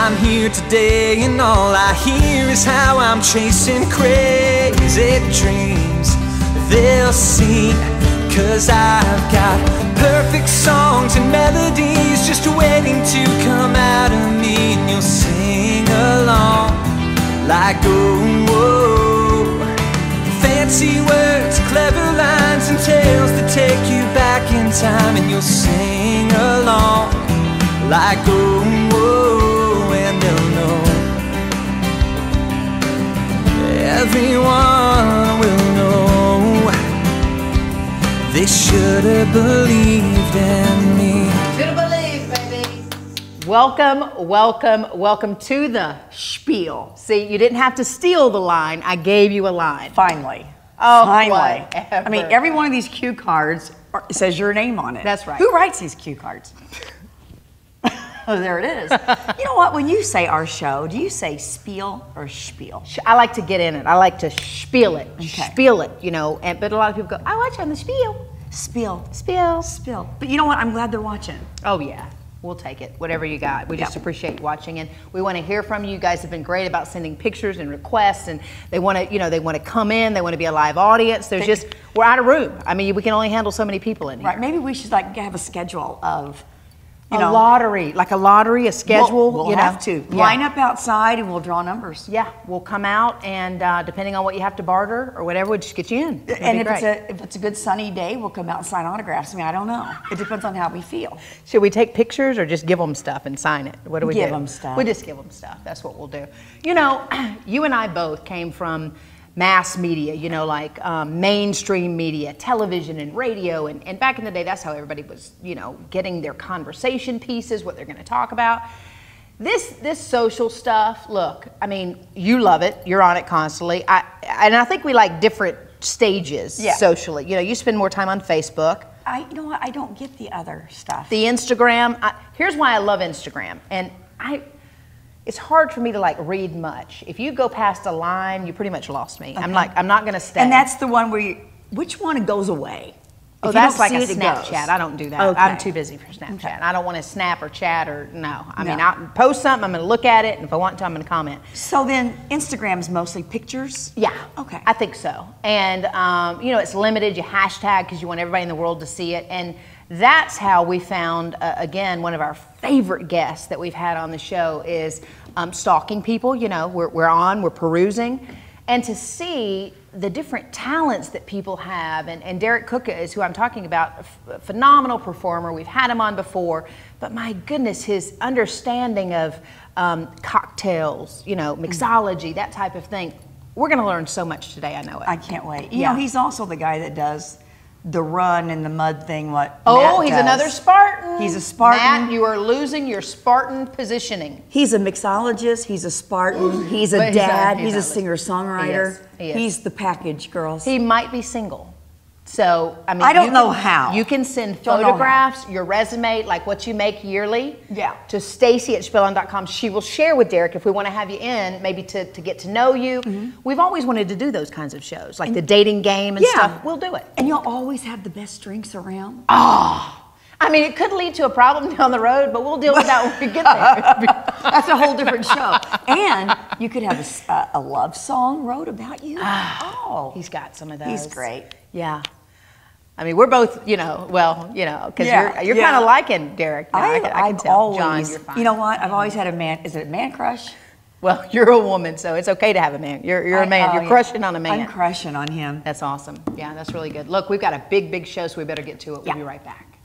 I'm here today, and all I hear is how I'm chasing crazy dreams. They'll sing, 'cause I've got perfect songs and melodies just waiting to come out of me, and you'll sing along like, oh, whoa. Fancy words, clever lines, and tales that take you back in time, and you'll sing along like, oh, whoa, and they'll know. Everyone will know. They should have believed in me. Should have believed, baby. Welcome, welcome, welcome to the Spiel. See, you didn't have to steal the line. I gave you a line. Finally. Oh, finally. whatever. I mean, every one of these cue cards says your name on it. That's right. Who writes these cue cards? Oh, there it is. You know what? When you say our show, do you say Spiel or Spiel? I like to get in it. I like to spiel it. Okay. Spiel it, you know. But a lot of people go, I watch you on the Spiel. Spiel. Spiel. Spiel. But you know what? I'm glad they're watching. Oh, yeah. We'll take it, whatever you got. We just appreciate watching, and we want to hear from you. You guys have been great about sending pictures and requests, and they want to, you know, they want to come in. They want to be a live audience. There's just, we're out of room. I mean, we can only handle so many people in here. Right. Maybe we should like have a schedule of, a lottery, like a lottery, a schedule. We'll you know. have to line up outside, and we'll draw numbers. Yeah, we'll come out, and depending on what you have to barter or whatever, we'll just get you in. And if it's a good sunny day, we'll come out and sign autographs. I mean, I don't know. It depends on how we feel. Should we take pictures or just give them stuff and sign it? What do we do? Give them stuff. We just give them stuff. That's what we'll do. You know, you and I both came from mass media, you know, like mainstream media, television and radio. And back in the day, that's how everybody was, you know, getting their conversation pieces, what they're going to talk about. This social stuff, look, I mean, you love it. You're on it constantly. And I think we like different stages socially. You know, you spend more time on Facebook. You know what? I don't get the other stuff. The Instagram. Here's why I love Instagram. And it's hard for me to like read much. If you go past a line, you pretty much lost me. Okay. I'm not gonna stay. And that's the one where which one goes away? Oh, that's like a Snapchat. I don't do that. Okay. I'm too busy for Snapchat. Okay. I don't want to snap or chat or no. I mean, I'll post something, I'm gonna look at it, and if I want to, I'm gonna comment. So then Instagram's mostly pictures? Yeah. Okay. I think so. And you know, it's limited. You hashtag because you want everybody in the world to see it. And that's how we found, again, one of our favorite guests that we've had on the show is stalking people. You know, we're perusing. And to see the different talents that people have. And Derek Cook is who I'm talking about, a phenomenal performer. We've had him on before. But my goodness, his understanding of cocktails, you know, mixology, that type of thing. We're going to learn so much today, I know it. I can't wait. You know, he's also the guy that does the run and the mud thing, what Oh, Matt he's does. Another Spartan. He's a Spartan. Matt, you are losing your Spartan positioning. He's a mixologist, he's a Spartan, he's a dad, he's a singer-songwriter. He is. He's the package, girls. He might be single. So, I mean, I don't know how. You can send photographs, your resume, like what you make yearly, to Stacy@spielon.com. She will share with Derek if we want to have you in, maybe to get to know you. We've always wanted to do those kinds of shows, like the dating game and stuff. We'll do it. And you'll always have the best drinks around. Oh, I mean, it could lead to a problem down the road, but we'll deal with that when we get there. That's a whole different show. And you could have a love song wrote about you. Oh, he's got some of those. He's great. Yeah. I mean, we're both, you know, well, you know, because you're kind of liking Derek. You know, I can tell. Always, John, you're fine. You know what? I've always had a man. Is it a man crush? Well, you're a woman, so it's okay to have a man. You're a man. You're crushing on a man. I'm crushing on him. That's awesome. Yeah, that's really good. Look, we've got a big show, so we better get to it. We'll be right back.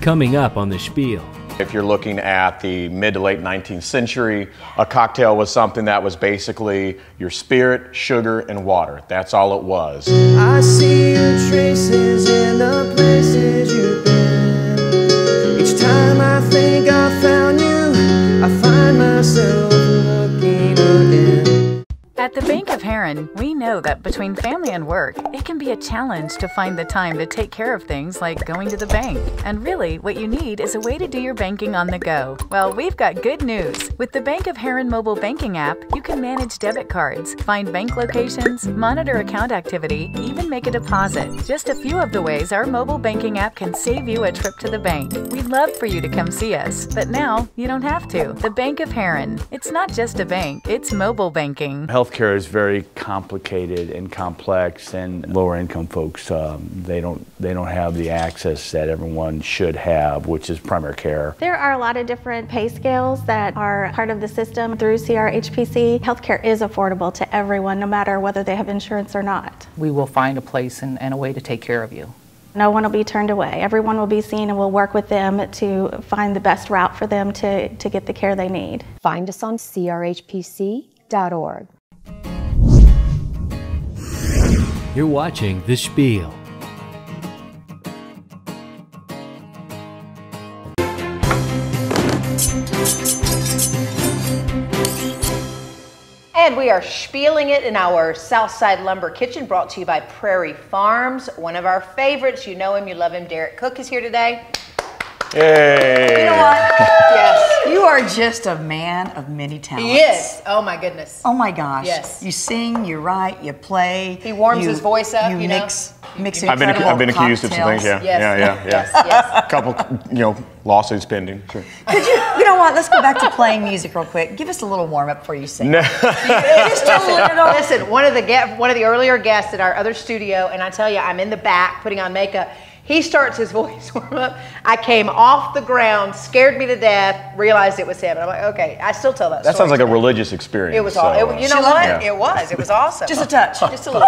Coming up on the Spiel. If you're looking at the mid to late 19th century, a cocktail was something that was basically your spirit, sugar, and water. That's all it was. I see your traces in the places you've been. Each time I think I found you, I find myself looking again. At At the Bank of Heron, we know that between family and work, it can be a challenge to find the time to take care of things like going to the bank. And really, what you need is a way to do your banking on the go. Well, we've got good news. With the Bank of Heron mobile banking app, you can manage debit cards, find bank locations, monitor account activity, even make a deposit. Just a few of the ways our mobile banking app can save you a trip to the bank. We'd love for you to come see us, but now you don't have to. The Bank of Heron. It's not just a bank, it's mobile banking. Healthcare is very complicated and complex, and lower income folks, they don't have the access that everyone should have, which is primary care. There are a lot of different pay scales that are part of the system through CRHPC. Healthcare is affordable to everyone, no matter whether they have insurance or not. We will find a place and a way to take care of you. No one will be turned away. Everyone will be seen, and we'll work with them to find the best route for them to get the care they need. Find us on crhpc.org. You're watching The Spiel. And we are spieling it in our Southside Lumber Kitchen, brought to you by Prairie Farms. One of our favorites. You know him, you love him. Derek Cook is here today. Yay! You know what? Yes. You are just a man of many talents. He is. Oh my goodness. Oh my gosh. Yes. You sing, you write, you play. He warms his voice up, you know. Mix I've been accused of some things, yeah. Yes. Yeah. Yes. A couple, lawsuits pending. Sure. Could you know what? Let's go back to playing music real quick. Give us a little warm up before you sing. Just a little. Listen, one of the earlier guests at our other studio, and I tell you, I'm in the back putting on makeup. He starts his voice warm up. I came off the ground, scared me to death, realized it was him. And I'm like, okay, I still tell that story. That sounds like a religious experience. It was all, you know what? Yeah. It was. It was awesome. Just a touch. Just a little.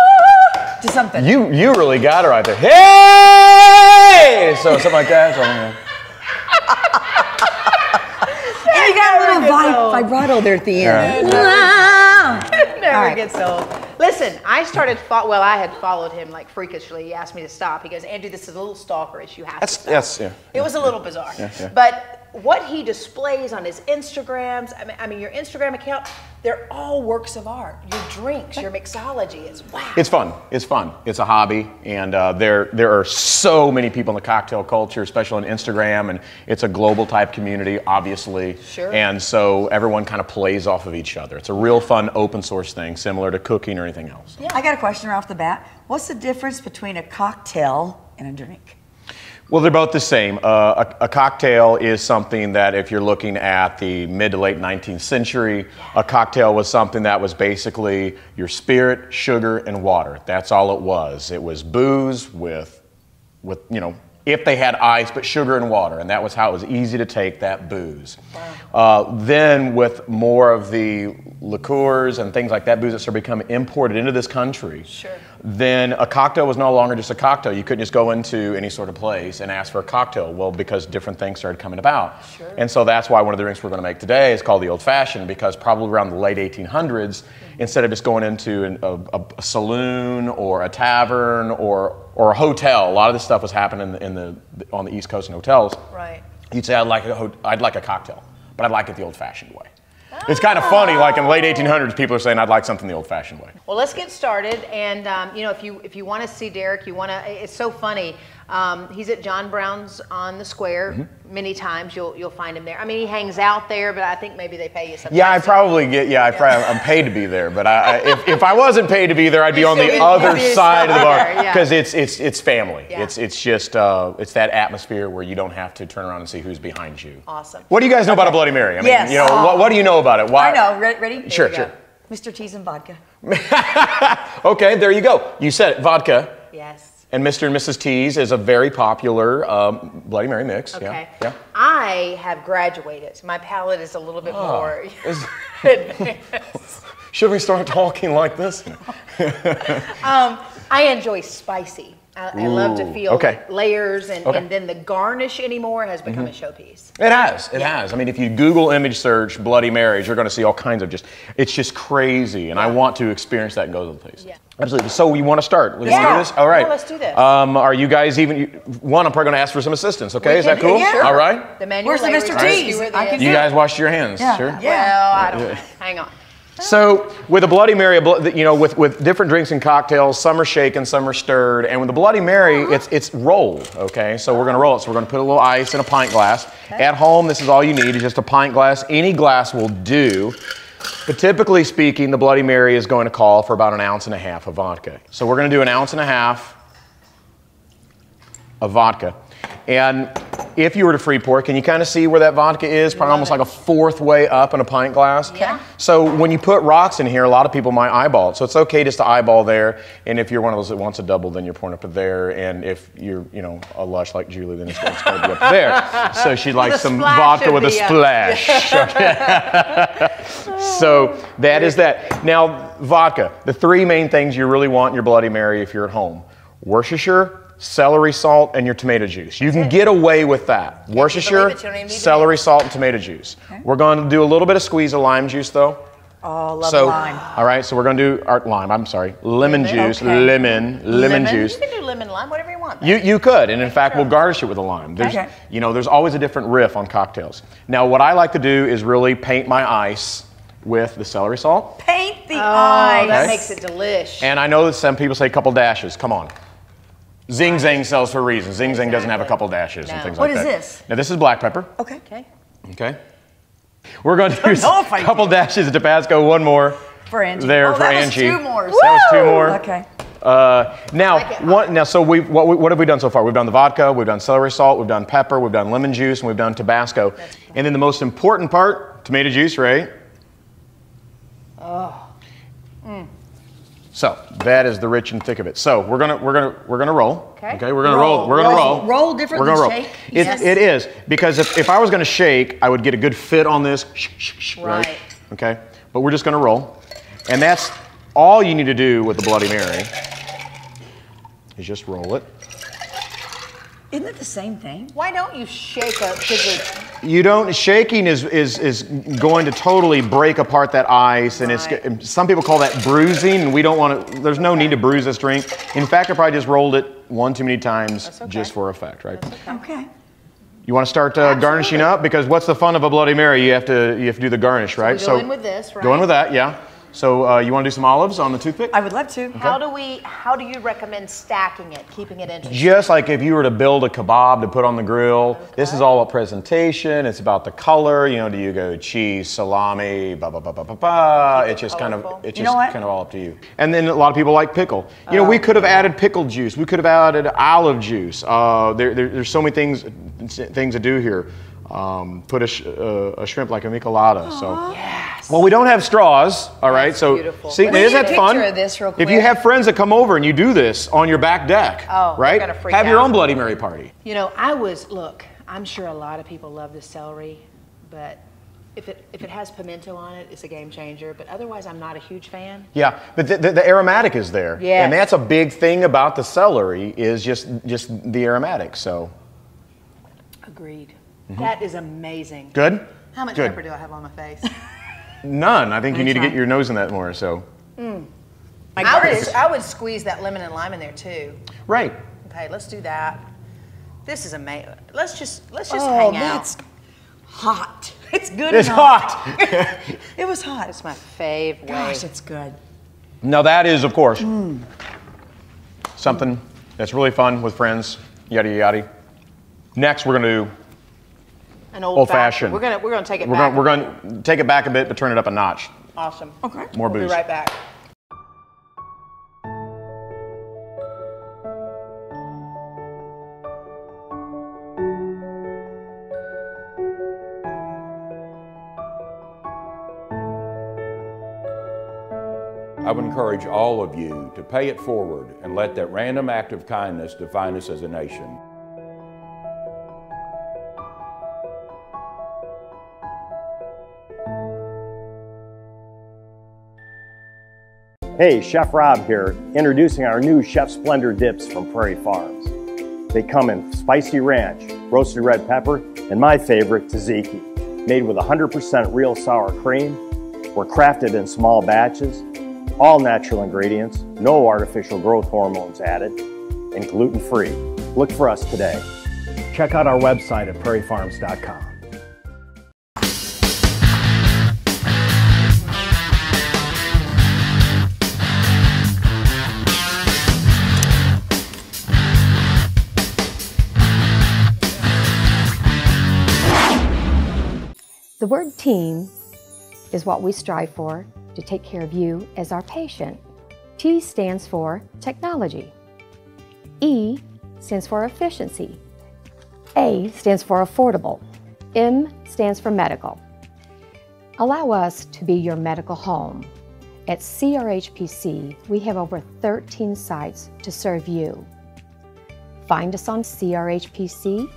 Just something. You really got it right there. Hey! So something like that. And you got a little vibrato there at the end. Never gets old. Listen, I had followed him like freakishly. He asked me to stop. He goes, Andrew, this is a little stalkerish. You have to stop. Yes, yeah. It was a little bizarre. Yeah. But what he displays on his Instagrams, I mean, your Instagram account, they're all works of art. Your drinks, your mixology, it's wow. It's fun. It's a hobby, and there are so many people in the cocktail culture, especially on Instagram, and it's a global type community, obviously. Sure. And so everyone kind of plays off of each other. It's a real fun open source thing, similar to cooking or anything else. Yeah. I got a question right off the bat. What's the difference between a cocktail and a drink? Well, they're both the same. A cocktail is something that, if you're looking at the mid to late 19th century, a cocktail was something that was basically your spirit, sugar, and water. That's all it was. It was booze with if they had ice, but sugar and water, and that was how it was easy to take that booze. Wow. Then with more of the liqueurs and things like that, booze that started becoming imported into this country, then a cocktail was no longer just a cocktail. You couldn't just go into any sort of place and ask for a cocktail. Well, because different things started coming about. Sure. And so that's why one of the drinks we're going to make today is called the Old Fashioned, because probably around the late 1800s, instead of just going into a saloon or a tavern or a hotel, a lot of this stuff was happening on the East Coast in hotels. Right. You'd say, I'd like a cocktail, but I'd like it the old-fashioned way. It's kind of funny, like in the late 1800s, people are saying, I'd like something the old-fashioned way. Well, let's get started. And if you want to see Derek, it's so funny. He's at John Brown's on the square. Many times you'll find him there. I mean, he hangs out there, but I think maybe they pay you something. Yeah, I'm paid to be there. But if I wasn't paid to be there, I'd be on the other side of the bar, because it's family. Yeah. It's just it's that atmosphere where you don't have to turn around and see who's behind you. Awesome. What do you guys know about a Bloody Mary? I mean, Yes. What do you know about it? Why? I know. Ready? Sure. Mr. T's and vodka. Okay, there you go. You said it, vodka. Yes. And Mr. and Mrs. T's is a very popular Bloody Mary mix. Okay. Yeah. I have graduated. My palate is a little bit more advanced. Should we start talking like this? I enjoy spicy. I love to feel layers, and then the garnish anymore has become a showpiece. It has. I mean, if you Google image search Bloody Marys, you're going to see all kinds of it's just crazy, and I want to experience that and go to the place. Yeah. Absolutely. So we want to start. Let's do this? All right. Yeah, let's do this. Are you guys I'm probably going to ask for some assistance, okay? Is that cool? Yeah. All right. The menu. Where's the Mr. T's? You guys washed your hands, sure? Yeah. Well, I don't know. Hang on. So with a Bloody Mary, you know, with different drinks and cocktails, some are shaken, some are stirred, and with the Bloody Mary, it's rolled. Okay, so we're going to roll it. So we're going to put a little ice in a pint glass. Okay. At home, this is all you need is just a pint glass. Any glass will do. But typically speaking, the Bloody Mary is going to call for about 1.5 ounces of vodka. So we're going to do 1.5 ounces of vodka. And if you were to free pour, can you kind of see where that vodka is? Probably almost like a 4th way up in a pint glass. Yeah. So when you put rocks in here, a lot of people might eyeball it. So it's okay just to eyeball there. And if you're one of those that wants a double, then you're pouring up to there. And if you're, you know, a lush like Julie, then it's going to be up there. So she likes some vodka with a splash. So that is that. Now, vodka. The 3 main things you really want in your Bloody Mary if you're at home. Worcestershire, celery salt, and your tomato juice. You can get away with that. Worcestershire, celery salt, and tomato juice. Okay. We're going to do a little bit of squeeze of lime juice, though. Oh, love lime. All right, so we're going to do our lemon juice, okay. lemon juice. You can do lemon, lime, whatever you want. You could, and in fact, we'll garnish it with a lime. You know, there's always a different riff on cocktails. Now, what I like to do is really paint my ice with the celery salt. Paint the ice. That makes it delish. And I know that some people say a couple dashes. Come on. Zing Zang sells for a reason. Zing Zang doesn't have a couple dashes and things like that. What is this? Now this is black pepper. Okay. Okay. We're going to do a couple dashes of Tabasco. One more for Angie. There for that Angie. Was 2 more. That was 2 more. Okay. So what have we done so far? We've done the vodka, we've done celery salt, we've done pepper, we've done lemon juice, and we've done Tabasco. And then the most important part, tomato juice, right? Oh. Mm. So that is the rich and thick of it. So we're gonna roll. Okay. We're gonna roll. We're gonna roll. Roll different than shake. It is because if I was gonna shake, I would get a good fit on this. Right. Okay. But we're just gonna roll, and that's all you need to do with the Bloody Mary. Is just roll it. Isn't it the same thing? Why don't you shake up? You don't. Shaking is going to totally break apart that ice, and some people call that bruising, and we don't want to. There's no need to bruise this drink. In fact, I probably just rolled it 1 too many times just for effect, right? Okay. You want to start garnishing up because what's the fun of a Bloody Mary? You have to do the garnish, right? So go in with this, right? Go in with that, yeah. So you want to do some olives on the toothpick? I would love to. Okay. How do you recommend stacking it, keeping it interesting? Just like if you were to build a kebab to put on the grill. Okay. This is all about presentation. It's about the color. You know, do you go cheese, salami, It's just kind of all up to you. And then a lot of people like pickle. You know, we could have added pickle juice. We could have added olive juice. There's so many things to do here. Put a shrimp like a michelada. So, yes. Well, we don't have straws, all right? That's so, beautiful. see, isn't that fun? Of this real quick. If you have friends that come over and you do this on your back deck, right? They're gonna freak have your out. own Bloody Mary party. You know, I'm sure a lot of people love the celery, but if it has pimento on it, it's a game changer. But otherwise, I'm not a huge fan. Yeah, but the aromatic is there. Yes. And that's a big thing about the celery is just the aromatic. So. Agreed. Mm-hmm. That is amazing. Good? How much pepper do I have on my face? None. I think you need to get your nose in that more, so. I would squeeze that lemon and lime in there too. Right. Okay, let's do that. This is amazing. Let's just hang out. That's hot. It's good. It's hot. It was hot. It's my fave. Gosh, it's good. Now that is, of course, something that's really fun with friends. Yada yada. Next, we're gonna do an old fashioned. We're gonna take it back. We're gonna take it back a bit, but turn it up a notch. Awesome. Okay. More booze. We'll be right back. I would encourage all of you to pay it forward and let that random act of kindness define us as a nation. Hey, Chef Rob here, introducing our new Chef Splendor dips from Prairie Farms. They come in spicy ranch, roasted red pepper, and my favorite, tzatziki. Made with 100% real sour cream, were crafted in small batches, all natural ingredients, no artificial growth hormones added, and gluten-free. Look for us today. Check out our website at prairiefarms.com. The word team is what we strive for to take care of you as our patient. T stands for technology. E stands for efficiency. A stands for affordable. M stands for medical. Allow us to be your medical home. At CRHPC, we have over 13 sites to serve you. Find us on crhpc.org.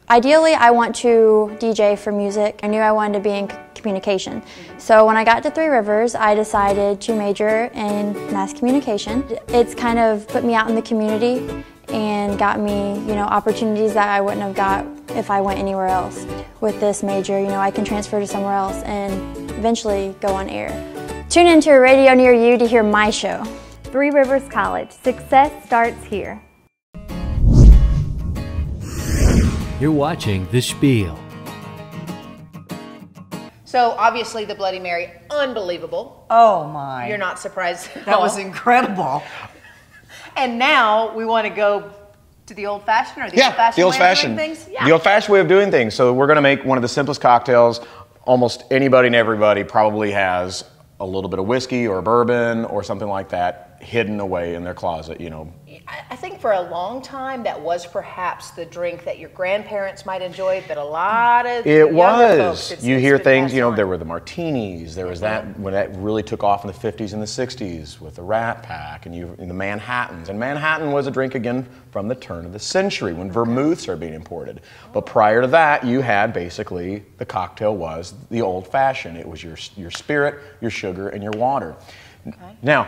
Ideally, I want to DJ for music. I knew I wanted to be in communication. So when I got to Three Rivers, I decided to major in mass communication. It's kind of put me out in the community and got me, opportunities that I wouldn't have got if I went anywhere else. With this major, I can transfer to somewhere else and eventually go on air. Tune into a radio near you to hear my show. Three Rivers College. Success starts here. You're watching The Spiel. So obviously the Bloody Mary, unbelievable. Oh my. You're not surprised at That all. was incredible. And now we want to go to the old-fashioned or the Yeah, old-fashioned way of doing things? The old-fashioned way of doing things. So we're going to make one of the simplest cocktails. Almost anybody and everybody probably has a little bit of whiskey or bourbon or something like that hidden away in their closet, I think for a long time that was perhaps the drink that your grandparents might enjoy, but a lot of It younger was. folks, You it's hear been things, passed on. there were the martinis, there was that, when that really took off in the 50s and the 60s with the Rat Pack and the Manhattans. And Manhattan was a drink, again, from the turn of the century when vermouths started being imported. But prior to that, you had basically, the cocktail was the old-fashioned. It was your spirit, your sugar, and your water. Okay. Now,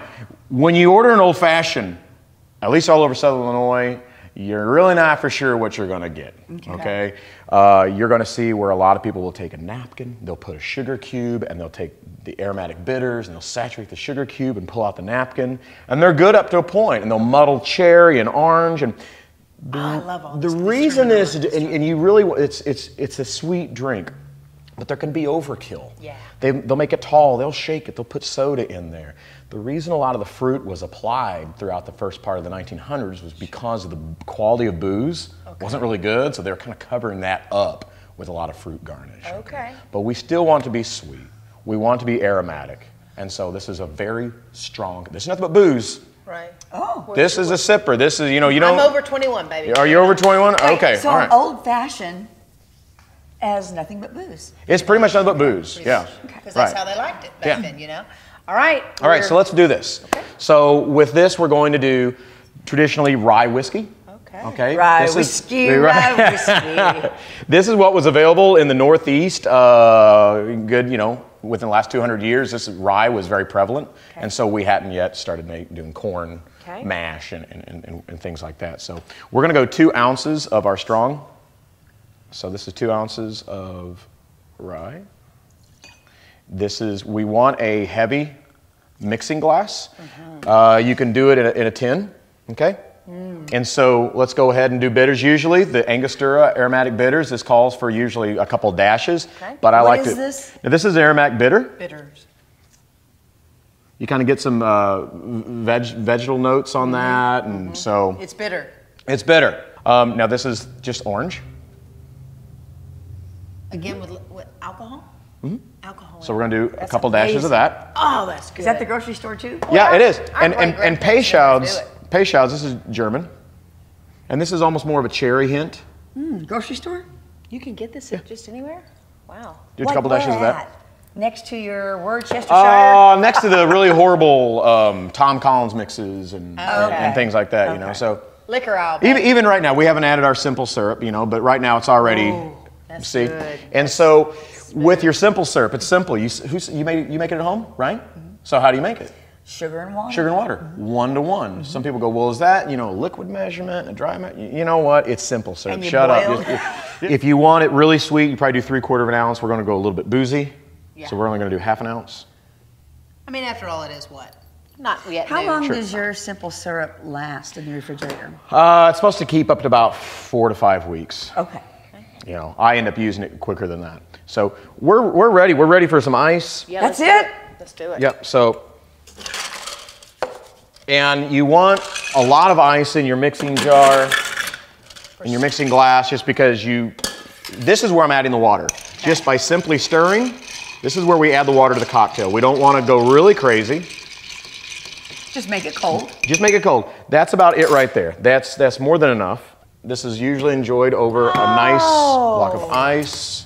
when you order an old-fashioned, at least all over Southern Illinois, you're really not for sure what you're going to get, okay? You're going to see where a lot of people will take a napkin, they'll put a sugar cube, and they'll take the aromatic bitters, and they'll saturate the sugar cube and pull out the napkin, and they're good up to a point, and they'll muddle cherry and orange, and I love all the this reason is, and you really, it's a sweet drink, but there can be overkill. Yeah. They'll make it tall, they'll shake it, they'll put soda in there. The reason a lot of the fruit was applied throughout the first part of the 1900s was because of the quality of booze wasn't really good, so they were kind of covering that up with a lot of fruit garnish. Okay. But we still want to be sweet. We want to be aromatic. And so this is a very strong, this is nothing but booze. Right. Oh. This is a sipper. This is, you don't. I'm over 21, baby. Are you over 21? Okay, So all right. old-fashioned as nothing but booze. It's pretty much nothing but booze, yeah. Because that's how they liked it back then, All right. All right, so let's do this. Okay. So with this, we're going to do traditionally rye whiskey. Okay. Rye This is- whiskey, rye whiskey. This is what was available in the Northeast. Within the last 200 years, rye was very prevalent, and so we hadn't yet started doing corn mash and things like that. So we're going to go 2 ounces of our strong. So this is 2 ounces of rye. We want a heavy mixing glass. You can do it in a tin, okay? And so let's go ahead and do bitters. Usually the Angostura aromatic bitters, this calls for usually a couple dashes. But I like to. What is this? Now this is aromatic bitter. Bitters. You kind of get some vegetal notes on that, and so. It's bitter. It's bitter. Now this is just orange. Again with alcohol? Alcohol. So we're going to do a couple dashes of that. Oh, that's good. Is that the grocery store too? Yeah, it is. Our And great-grandparents Peychaud's, this is German. And this is almost more of a cherry hint. Grocery store? You can get this just anywhere? Wow. Do a couple dashes of that. Next to your Worcestershire? Next to the really horrible Tom Collins mixes and things like that, So Liquor aisle. even right now, we haven't added our simple syrup, but right now it's already, see? Good. And so with your simple syrup, it's simple. You make it at home, right? So how do you make it? Sugar and water. Sugar and water, 1-to-1. Some people go, well, is that, a liquid measurement, a dry measurement? You know what? It's simple syrup. And you Shut boil. up. If you want it really sweet, you probably do 3/4 of an ounce. We're going to go a little bit boozy. Yeah. So we're only going to do 1/2 ounce. I mean, after all, it is what? Not yet. How noon. long does your simple syrup last in the refrigerator? It's supposed to keep up to about 4 to 5 weeks. Okay. I end up using it quicker than that. So we're ready. We're ready for some ice. Yeah, That's it? Let's do it. Yep. So, and you want a lot of ice in your mixing jar, in your mixing glass, just because you this is where I'm adding the water. Okay. Just by simply stirring, this is where we add the water to the cocktail. We don't want to go really crazy. Just make it cold. Just make it cold. That's about it right there. That's more than enough. This is usually enjoyed over a nice block of ice.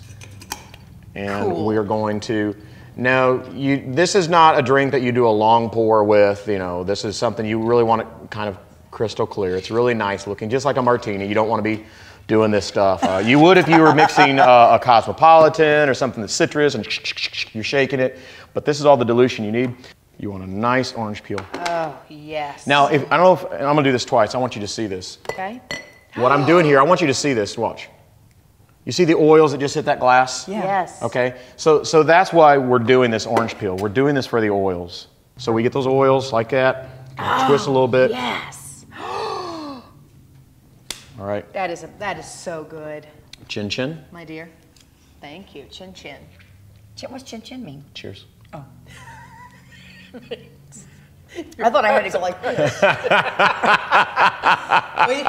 And we are going to, now this is not a drink that you do a long pour with, you know, this is something you really want to kind of crystal clear. It's really nice looking, just like a martini. You don't want to be doing this stuff. You would if you were mixing a Cosmopolitan or something that's citrus and you're shaking it, but this is all the dilution you need. You want a nice orange peel. Oh, yes. Now, I don't know if, and I'm gonna do this twice, I want you to see this. Okay. What I'm doing here, I want you to see this, watch. You see the oils that just hit that glass? Yeah. Yes. Okay, so that's why we're doing this orange peel. We're doing this for the oils. So we get those oils like that, twist a little bit. Yes. All right. That is so good. Chin chin. My dear. Thank you. Chin chin. What's chin chin mean? Cheers. Oh. I thought I had to go like this. What do you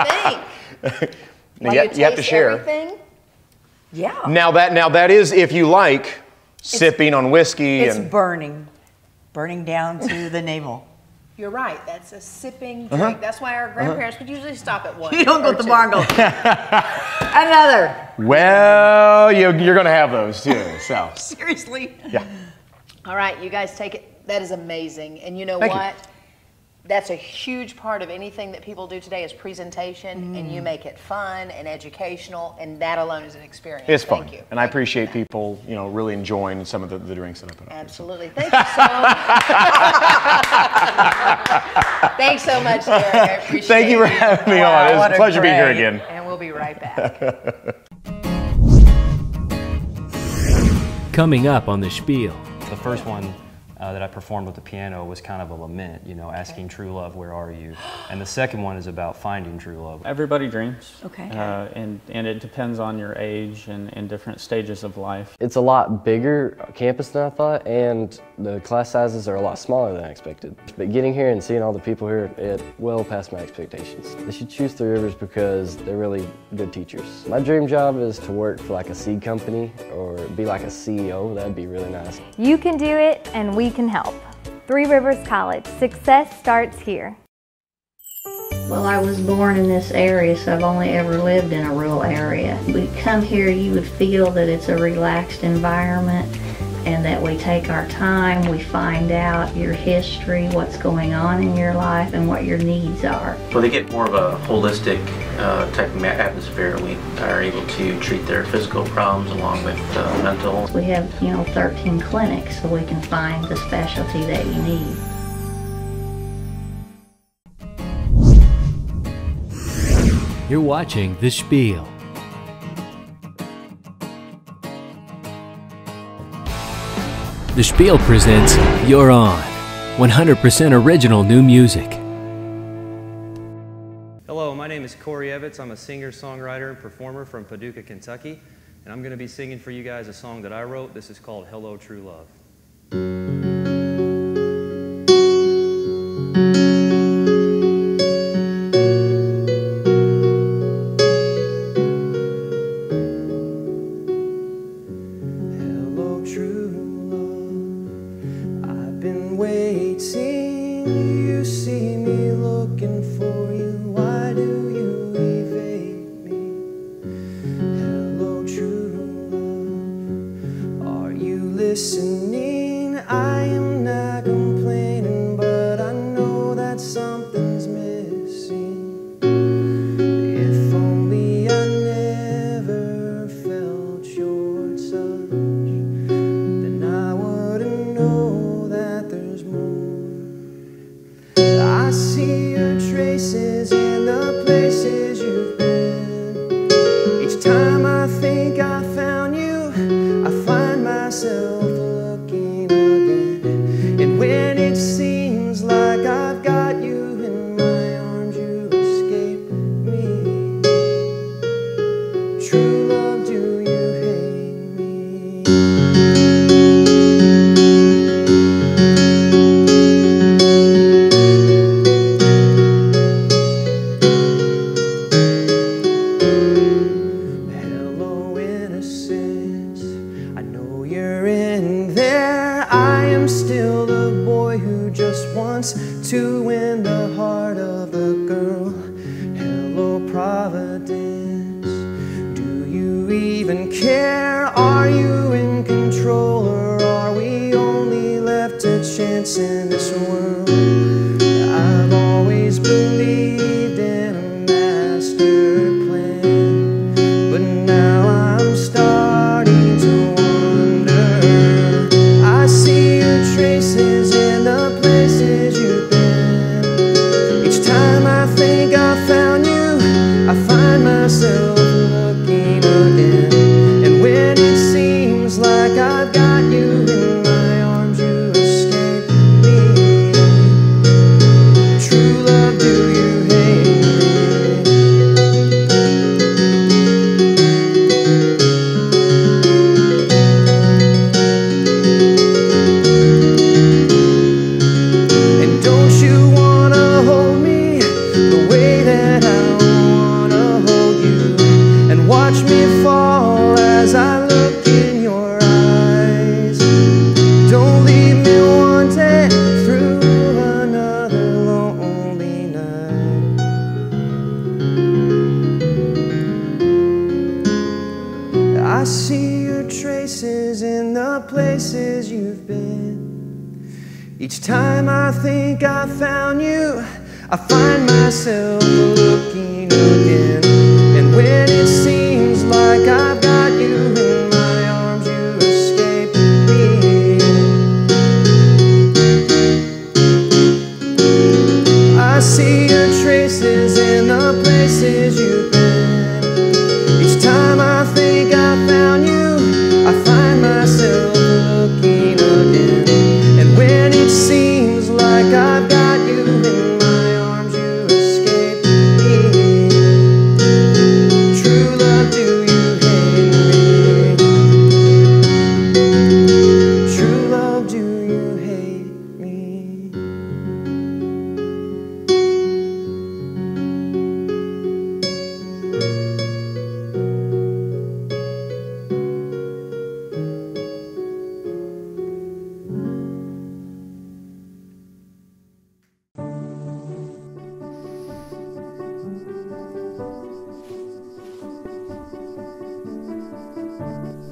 think? You have to share. Everything? Yeah. Now that is if you like sipping on whiskey. It's burning down to the navel. You're right. That's a sipping drink. That's why our grandparents would usually stop at one. You don't go to the bar and go, another. Well, you're going to have those too. So seriously. Yeah. All right, you guys take it. That is amazing. And you know Thank what? you. That's a huge part of anything that people do today is presentation, and you make it fun and educational, and that alone is an experience. It's fun. Thank you. And I appreciate people, you know, really enjoying some of the drinks that I put up. Absolutely. Thank you so much. Thanks so much, Derek. I appreciate it. Thank you for having me on. It was a pleasure being here again. And we'll be right back. Coming up on the Spiel. The first one that I performed with the piano was kind of a lament, you know, asking true love, where are you? And the second one is about finding true love. Everybody dreams. Okay. And it depends on your age and different stages of life. It's a lot bigger campus than I thought, and the class sizes are a lot smaller than I expected. But getting here and seeing all the people here, it well past my expectations. They should choose Three Rivers because they're really good teachers. My dream job is to work for like a seed company or be like a CEO. That'd be really nice. You can do it, and we can help. Three Rivers College. Success starts here. Well, I was born in this area, so I've only ever lived in a rural area. We come here, you would feel that it's a relaxed environment and that we take our time, we find out your history, what's going on in your life, and what your needs are. Well, they get more of a holistic type of atmosphere. We are able to treat their physical problems along with mental. We have, 13 clinics, so we can find the specialty that you need. You're watching The Spiel. The Spiel presents You're On, 100% original new music. Hello, my name is Corey Evitts. I'm a singer, songwriter, and performer from Paducah, Kentucky, and I'm going to be singing for you guys a song that I wrote. This is called Hello, True Love. Listening, I am not complaining, but I know that something's missing. If only I never felt your touch, then I wouldn't know that there's more. I see your traces in the places you've been. Each time I think I found you, I find myself looking to win the heart of the girl. Hello, Providence. Do you even care? Are you in control, or are we only left to chance in this world? I've always believed in a master plan, but now I'm starting to wonder. I see your traces in the places you've been. Each time I think I found you, I find myself looking again. And when it seems like I've got you in my arms, you escape me. True love, do you hate me? And don't you wanna hold me the way that I wanna hold you, and watch me fall as I look in your eyes? Don't leave me wanting through another lonely night. I see your traces in the places you've been. Each time I think I found you, I find myself looking again. And when it seems like I've got you in my arms, you escape me. I see your traces in the places you've been. Each time I think I found you, I find myself looking again. And when it seems like I've got you in my arms, you escape me. True love, do you hate me? True love, do you hate me?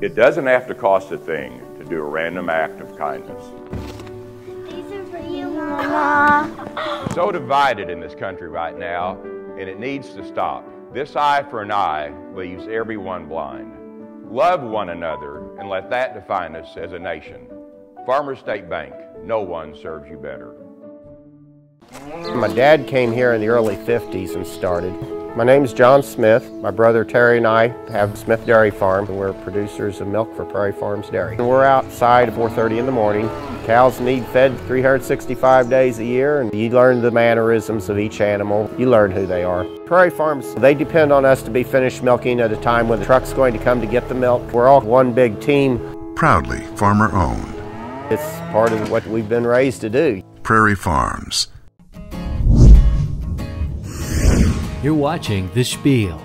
It doesn't have to cost a thing to do a random act of kindness. These are for you, Mama. We're so divided in this country right now, and it needs to stop. This eye for an eye leaves everyone blind. Love one another and let that define us as a nation. Farmers State Bank, no one serves you better. My dad came here in the early 50s and started. My name's John Smith. My brother Terry and I have Smith Dairy Farm. We're producers of milk for Prairie Farms Dairy. We're outside at 4:30 in the morning. Cows need fed 365 days a year, and you learn the mannerisms of each animal. You learn who they are. Prairie Farms, they depend on us to be finished milking at a time when the truck's going to come to get the milk. We're all one big team. Proudly farmer owned. It's part of what we've been raised to do. Prairie Farms. You're watching The Spiel.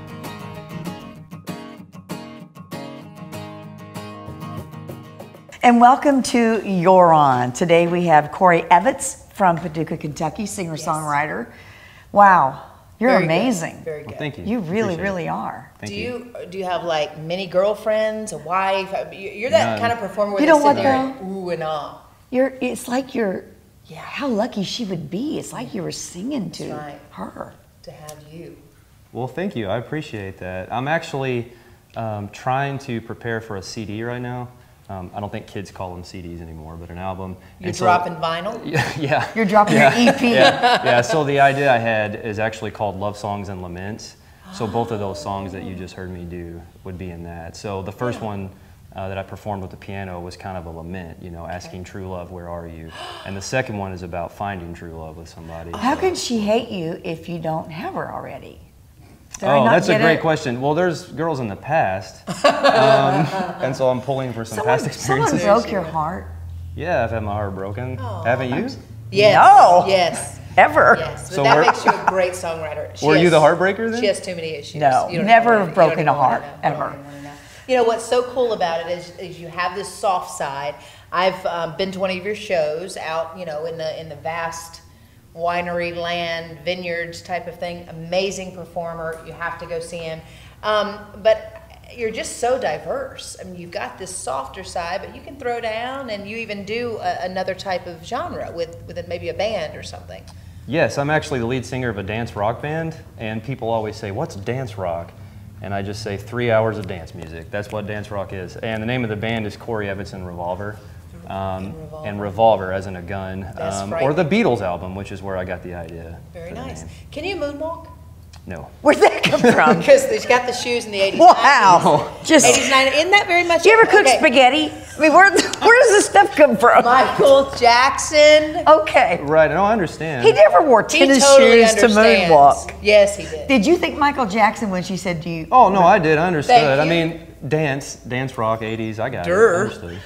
And welcome to You're On. Today we have Corey Evitts from Paducah, Kentucky, singer-songwriter. Wow, you're Very amazing. Good. Very good. Well, thank you. You really, really are. Do you have like many girlfriends, a wife? You're that kind of performer where You they know sit what, there though? and ooh and ah. It's like you're, how lucky she would be. It's like you were singing to her. To have you. Well, thank you. I appreciate that. I'm actually trying to prepare for a CD right now. I don't think kids call them CDs anymore, but an album. You're dropping vinyl? Yeah. You're dropping your EP. Yeah. So the idea I had is actually called Love Songs and Laments. So both of those songs that you just heard me do would be in that. So the first one that I performed with the piano was kind of a lament, you know, asking true love, where are you? And the second one is about finding true love with somebody. How can she hate you if you don't have her already? Oh, that's a great question. Well, there's girls in the past, and so I'm pulling for some past experiences. Someone broke your heart? Yeah, I've had my heart broken. Haven't you? Yes. No. Yes. Ever. Yes. But that makes you a great songwriter. Were you the heartbreaker then? She has too many issues. No, never have broken a heart, ever. You know, what's so cool about it is you have this soft side. I've been to one of your shows out, you know, in the vast winery land, vineyards type of thing. Amazing performer. You have to go see him. But you're just so diverse. I mean, you've got this softer side, but you can throw down, and you even do another type of genre with maybe a band or something. Yes, I'm actually the lead singer of a dance rock band, and people always say, what's dance rock? And I just say 3 hours of dance music. That's what dance rock is. And the name of the band is Corey Evitts and Revolver. And Revolver as in a gun. Or the Beatles album, which is where I got the idea. Very nice. Can you moonwalk? No. Where'd that come from? Because he's got the shoes in the 80s. Wow. Just 80s, 90s. Isn't that very much? Do you ever cook spaghetti? I mean, where does this stuff come from? Michael Jackson. Okay. Right, no, I understand. He never wore tennis shoes to moonwalk. Yes, he did. Did you think Michael Jackson when she said, do you? Oh, no, I did. I understood. Thank I you. mean, dance rock, 80s, I got it. I understood.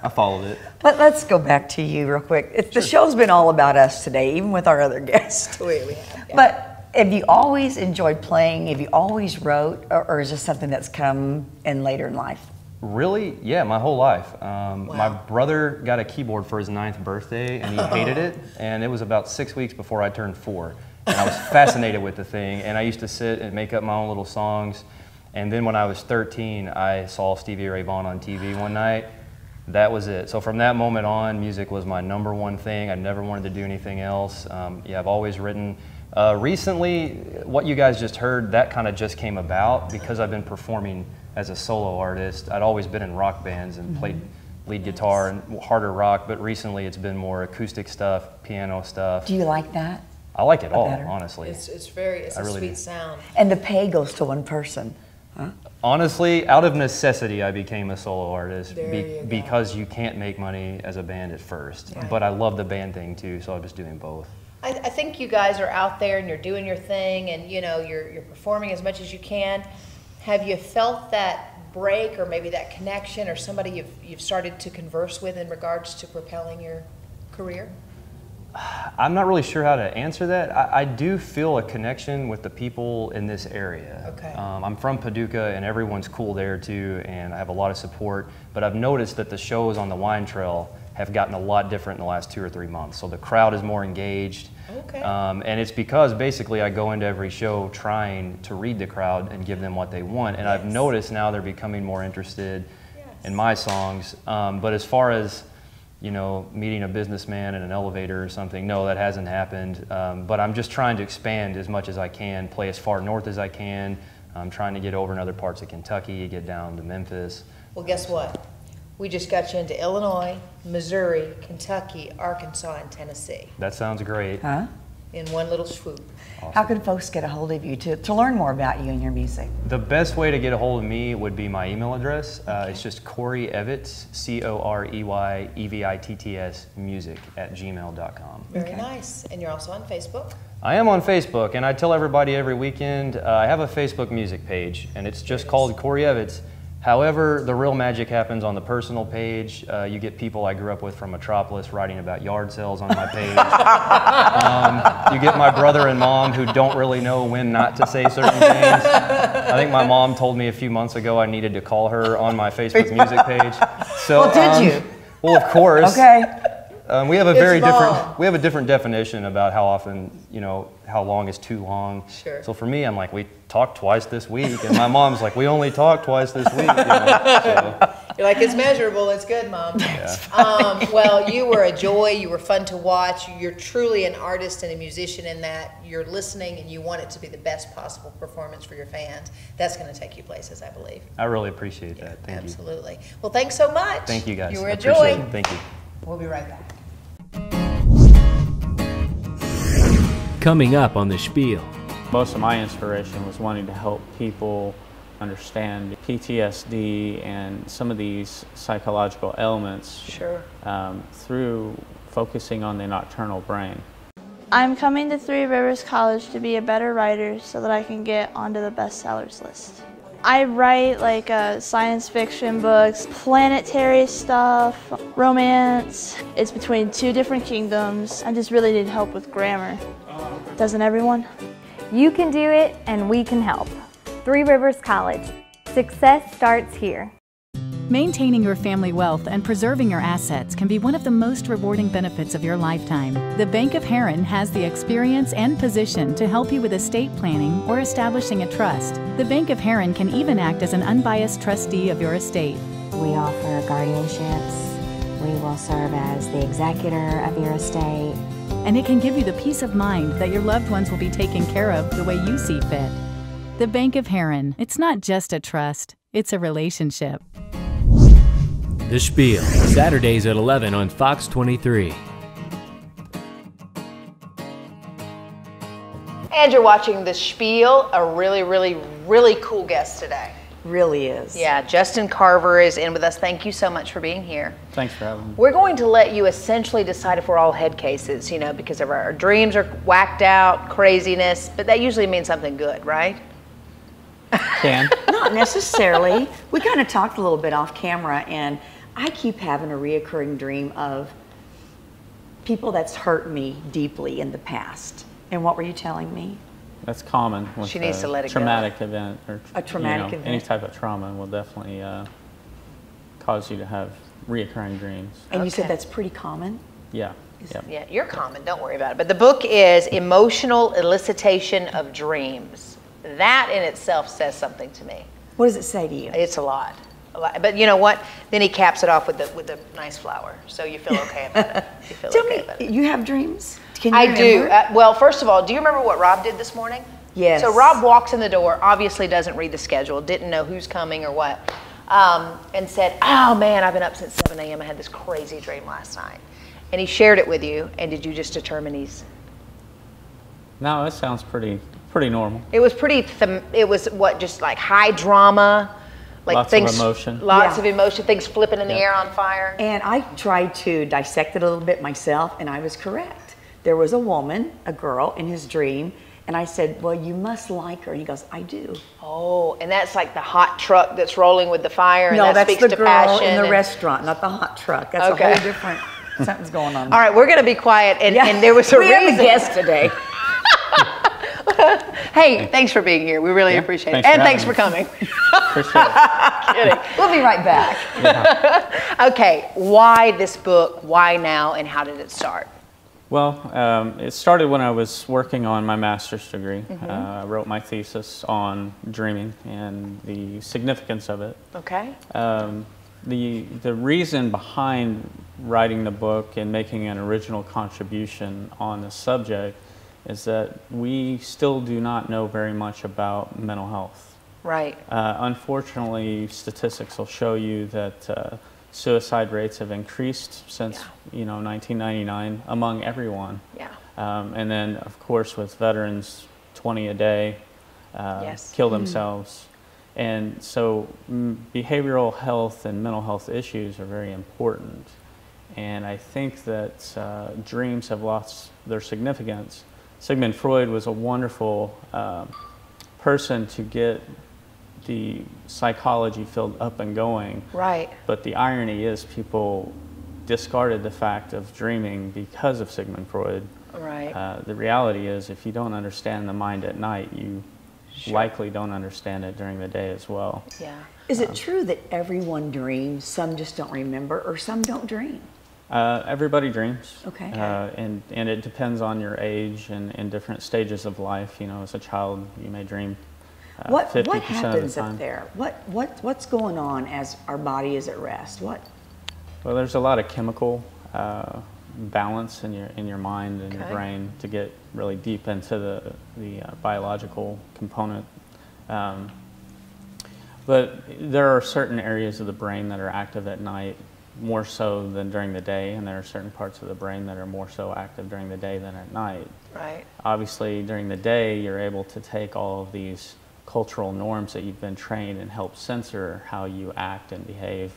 I followed it. Let's go back to you real quick. The show's been all about us today, even with our other guests. We have. Yeah. But have you always enjoyed playing? Have you always wrote? Or is this something that's come in later in life? Really? Yeah, my whole life. My brother got a keyboard for his 9th birthday, and he hated it. And it was about 6 weeks before I turned 4. And I was fascinated with the thing. And I used to sit and make up my own little songs. And then when I was 13, I saw Stevie Ray Vaughan on TV one night. That was it. So from that moment on, music was my #1 thing. I never wanted to do anything else. Yeah, I've always written. Recently, what you guys just heard, that kind of just came about because I've been performing as a solo artist. I'd always been in rock bands and played lead guitar and harder rock, but recently it's been more acoustic stuff, piano stuff. Do you like that? I like it all, Better? honestly. It's a really sweet do. sound. And the pay goes to one person. Huh? Honestly, out of necessity, I became a solo artist You because you can't make money as a band at first. Right. But I love the band thing too, so I'm just doing both. I think you guys are out there and you're doing your thing, and you know you're performing as much as you can. Have you felt that break, or maybe that connection, or somebody you've started to converse with in regards to propelling your career? I'm not really sure how to answer that. I do feel a connection with the people in this area. Okay. I'm from Paducah, and everyone's cool there too, and I have a lot of support. But I've noticed that the shows on the wine trail have gotten a lot different in the last 2 or 3 months. So the crowd is more engaged. Okay. And it's because basically I go into every show trying to read the crowd and give them what they want. And I've noticed now they're becoming more interested in my songs. But as far as, you know, meeting a businessman in an elevator or something, no, that hasn't happened. But I'm just trying to expand as much as I can, play as far north as I can. I'm trying to get over in other parts of Kentucky, get down to Memphis. Well, guess what? We just got you into Illinois, Missouri, Kentucky, Arkansas, and Tennessee That sounds great. Huh? in one little swoop. Awesome. How can folks get a hold of you to learn more about you and your music? The best way to get a hold of me would be my email address. It's just Corey Evitts, COREYEVITTS music @gmail.com. Very nice. And you're also on Facebook. I am on Facebook, and I tell everybody every weekend I have a Facebook music page, and it's just called Corey Evitts. However, the real magic happens on the personal page. You get people I grew up with from Metropolis writing about yard sales on my page. You get my brother and mom who don't really know when not to say certain things. I think my mom told me a few months ago I needed to call her on my Facebook music page. So, well, did you? Well, of course. Okay. We have a different definition about how often, you know, how long is too long. Sure. So for me, I'm like, we talked twice this week, and my mom's like, we only talked twice this week. You know, so. You're like, it's measurable, it's good, Mom. Yeah. Well, you were a joy, you were fun to watch. You're truly an artist and a musician in that you're listening and you want it to be the best possible performance for your fans. That's going to take you places, I believe. I really appreciate that. Thank you. Absolutely. Well, thanks so much. Thank you, guys. You were I a appreciate joy. it. Thank you. We'll be right back. Coming up on the Spiel. Most of my inspiration was wanting to help people understand PTSD and some of these psychological elements through focusing on the nocturnal brain. I'm coming to Three Rivers College to be a better writer so that I can get onto the bestsellers list. I write like science fiction books, planetary stuff, romance. It's between two different kingdoms. I just really need help with grammar. Doesn't everyone? You can do it, and we can help. Three Rivers College. Success starts here. Maintaining your family wealth and preserving your assets can be one of the most rewarding benefits of your lifetime. The Bank of Heron has the experience and position to help you with estate planning or establishing a trust. The Bank of Heron can even act as an unbiased trustee of your estate. We offer guardianships. We will serve as the executor of your estate. And it can give you the peace of mind that your loved ones will be taken care of the way you see fit. The Bank of Heron. It's not just a trust, it's a relationship. The Spiel, Saturdays at 11 on Fox 23. And you're watching The Spiel, a really, really, really cool guest today. Really is. Yeah, Justin Carver is in with us. Thank you so much for being here. Thanks for having me. We're going to let you essentially decide if we're all head cases, you know, because of our dreams are whacked out, craziness, but that usually means something good, right? Can. Not necessarily. We kind of talked a little bit off camera, and I keep having a reoccurring dream of people that's hurt me deeply in the past. And what were you telling me? That's common with She needs to let it traumatic go. event or A traumatic event. Any type of trauma will definitely cause you to have reoccurring dreams. And you said that's pretty common? Yeah. Yep. Yeah, you're common, don't worry about it. But the book is Emotional Elicitation of Dreams. That in itself says something to me. What does it say to you? It's a lot. But you know what? Then he caps it off with the nice flower, so you feel okay about it. You feel Tell okay me, about it. you have dreams? Can you I do. remember? Well, first of all, do you remember what Rob did this morning? Yes. So Rob walks in the door, obviously doesn't read the schedule, didn't know who's coming or what, and said, "Oh man, I've been up since 7 a.m. I had this crazy dream last night." And he shared it with you, and did you just determine he's? No, it sounds pretty normal. It was pretty. It was what, just like high drama, like Lots things, of emotion. lots of emotion, things flipping in the air on fire. And I tried to dissect it a little bit myself, and I was correct. There was a woman, a girl, in his dream, and I said, "Well, you must like her." And he goes, "I do." Oh, and that's like the hot truck that's rolling with the fire, and No, that that's speaks the to girl passion. in the and- restaurant, not the hot truck. That's Okay. a whole different. Something's going on. All right, we're going to be quiet, and there was a we reason. have a guest today. Hey, thanks for being here. We really appreciate it. thanks for And thanks for having coming. Appreciate it. Kidding. We'll be right back. Okay, why this book? Why now? And how did it start? Well, it started when I was working on my master's degree. Mhm. I wrote my thesis on dreaming and the significance of it. Okay. The reason behind writing the book and making an original contribution on the subject is that we still do not know very much about mental health. Right. Unfortunately, statistics will show you that suicide rates have increased since 1999 among everyone. Yeah. And then, of course, with veterans, 20 a day kill themselves. And so behavioral health and mental health issues are very important. And I think that dreams have lost their significance. Sigmund Freud was a wonderful person to get the psychology field up and going. Right. But the irony is people discarded the fact of dreaming because of Sigmund Freud. Right. The reality is if you don't understand the mind at night, you likely don't understand it during the day as well. Yeah. Is it true that everyone dreams, some just don't remember, or some don't dream? Everybody dreams. Okay. And it depends on your age and different stages of life. You know, as a child, you may dream 50% What of the happens time. up there? What's going on as our body is at rest? What? Well, there's a lot of chemical balance in your mind and your brain to get really deep into the biological component. But there are certain areas of the brain that are active at night more so than during the day, and there are certain parts of the brain that are more so active during the day than at night. Right. Obviously, during the day, you're able to take all of these cultural norms that you've been trained and help censor how you act and behave,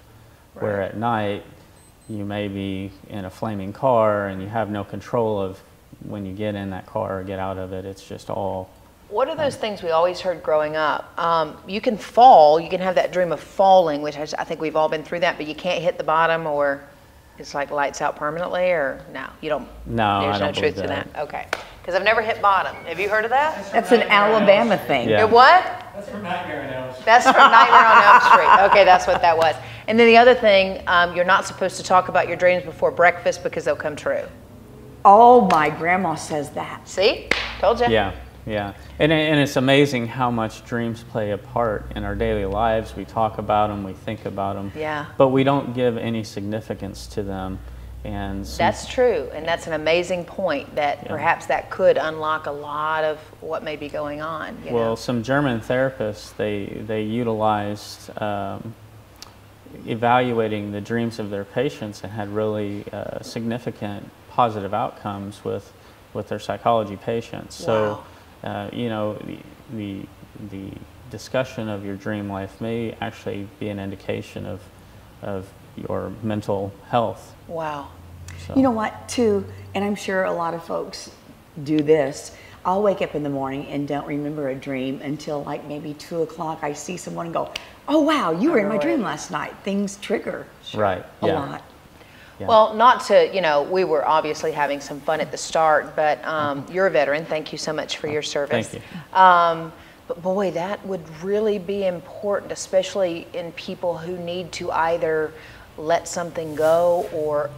where at night, you may be in a flaming car and you have no control of when you get in that car or get out of it. It's just all... What are those things we always heard growing up? You can fall, you can have that dream of falling, which I think we've all been through that, but you can't hit the bottom, or it's like lights out permanently, or no, you don't? No, there's I no don't truth believe to that. that. Okay, because I've never hit bottom. Have you heard of that? That's an Alabama thing. Yeah. What? That's from Nightmare on Elm Street. That's from Nightmare on Elm Street. Okay, that's what that was. And then the other thing, you're not supposed to talk about your dreams before breakfast because they'll come true. Oh, my grandma says that. See? Told you. Yeah, yeah. And it's amazing how much dreams play a part in our daily lives. We talk about them, we think about them. Yeah. But we don't give any significance to them. And that's true, and that's an amazing point that perhaps that could unlock a lot of what may be going on. You know? Some German therapists, they utilized evaluating the dreams of their patients and had really significant positive outcomes with their psychology patients. Wow. So, you know, the discussion of your dream life may actually be an indication of your mental health. Wow. So. You know what, too, and I'm sure a lot of folks do this. I'll wake up in the morning and don't remember a dream until like maybe 2 o'clock. I see someone and go, oh, wow, you were in my dream last night. Things trigger right. a lot. Yeah. Well, not to, you know, we were obviously having some fun at the start, but you're a veteran. Thank you so much for your service. Thank you. But boy, that would really be important, especially in people who need to either let something go or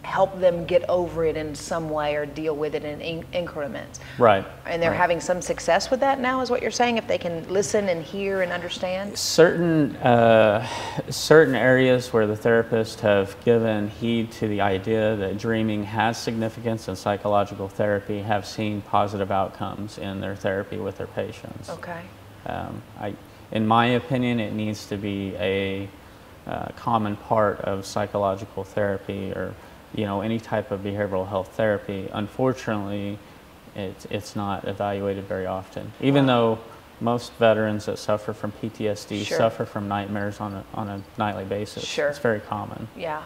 help them get over it in some way or deal with it in increments. Right. And they're having some success with that now, is what you're saying, if they can listen and hear and understand? Certain areas where the therapists have given heed to the idea that dreaming has significance in psychological therapy have seen positive outcomes in their therapy with their patients. Okay. In my opinion, it needs to be a common part of psychological therapy, or any type of behavioral health therapy. Unfortunately, it's not evaluated very often. Even though most veterans that suffer from PTSD suffer from nightmares on a nightly basis. Sure. It's very common. Yeah.